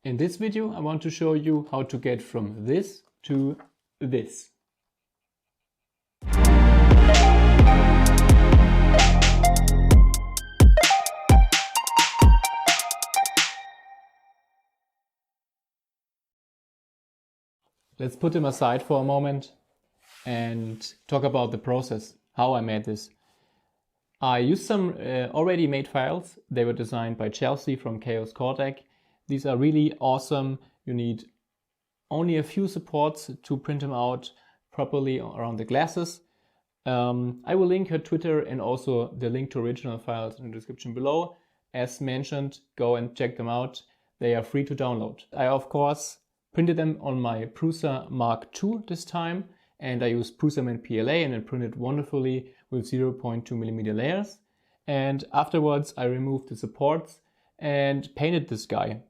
In this video I want to show you how to get from this to this. Let's put them aside for a moment and talk about the process, how I made this. I used some already made files. They were designed by Chelsea from Chaos Cortec. These are really awesome. You need only a few supports to print them out properly around the glasses. I will link her Twitter and also the link to original files in the description below. As mentioned, go and check them out. They are free to download. I of course printed them on my Prusa Mark II this time, and I used Prusament PLA and it printed wonderfully with 0.2mm layers. And afterwards I removed the supports and painted this guy.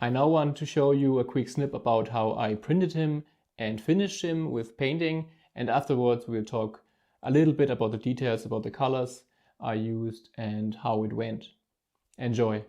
I now want to show you a quick snip about how I printed him and finished him with painting, and afterwards we'll talk a little bit about the details about the colors I used and how it went. Enjoy!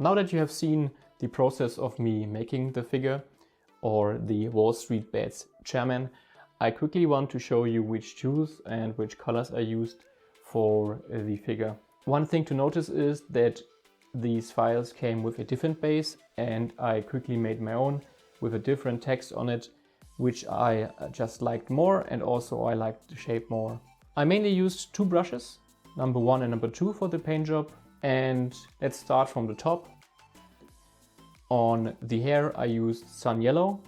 Now that you have seen the process of me making the figure, or the Wallstreetbets Chairman, I quickly want to show you which tools and which colors I used for the figure. One thing to notice is that these files came with a different base, and I quickly made my own with a different text on it, which I just liked more, and also I liked the shape more. I mainly used two brushes, number 1 and number 2 for the paint job. And let's start from the top. On the hair I used sun yellow.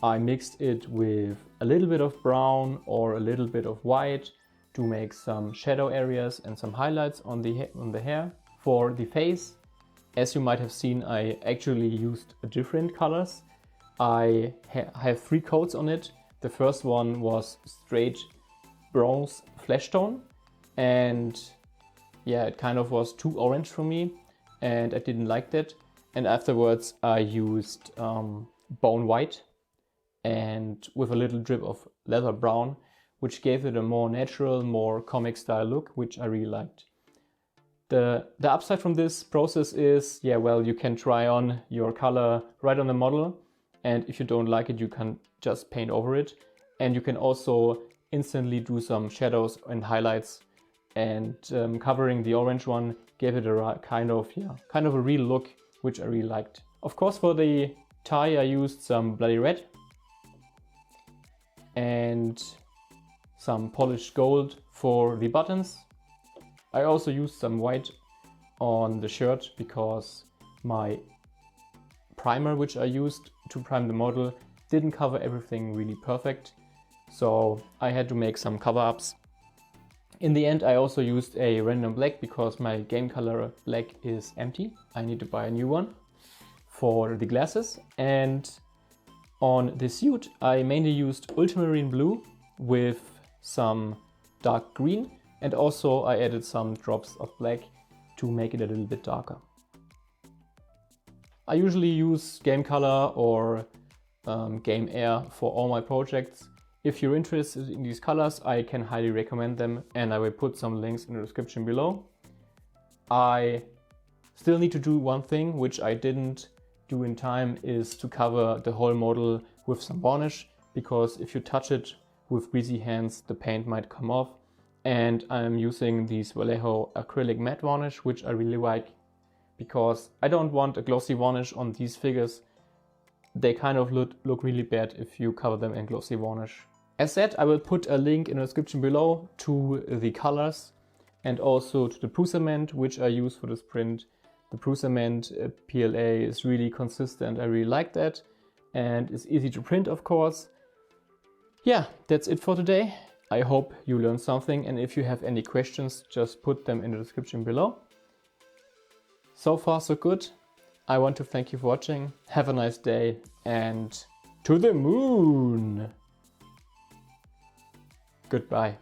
I mixed it with a little bit of brown or a little bit of white to make some shadow areas and some highlights on the hair. For the face, as you might have seen, I actually used different colors. I have 3 coats on it. The first one was straight bronze flesh tone, and yeah, it kind of was too orange for me and I didn't like that. And afterwards I used bone white and with a little drip of leather brown, which gave it a more natural, more comic style look, which I really liked. The upside from this process is, yeah, well, you can try on your color right on the model, and if you don't like it, you can just paint over it. And you can also instantly do some shadows and highlights, and covering the orange one gave it a kind of a real look, which I really liked. Of course, for the tie I used some bloody red and some polished gold for the buttons. I also used some white on the shirt because my primer, which I used to prime the model, didn't cover everything really perfect, so I had to make some cover-ups. In the end, I also used a random black because my game color black is empty. I need to buy a new one for the glasses. And on the suit, I mainly used ultramarine blue with some dark green, and also I added some drops of black to make it a little bit darker. I usually use Game Color or Game Air for all my projects. If you're interested in these colors, I can highly recommend them, and I will put some links in the description below. I still need to do one thing, which I didn't do in time, is to cover the whole model with some varnish, because if you touch it with greasy hands, the paint might come off. And I'm using these Vallejo acrylic matte varnish, which I really like, because I don't want a glossy varnish on these figures. They kind of look really bad if you cover them in glossy varnish. As said, I will put a link in the description below to the colors and also to the Prusament, which I use for this print. The Prusament PLA is really consistent. I really like that, and it's easy to print, of course. Yeah, that's it for today. I hope you learned something, and if you have any questions, just put them in the description below. So far so good. I want to thank you for watching. Have a nice day, and to the moon! Goodbye.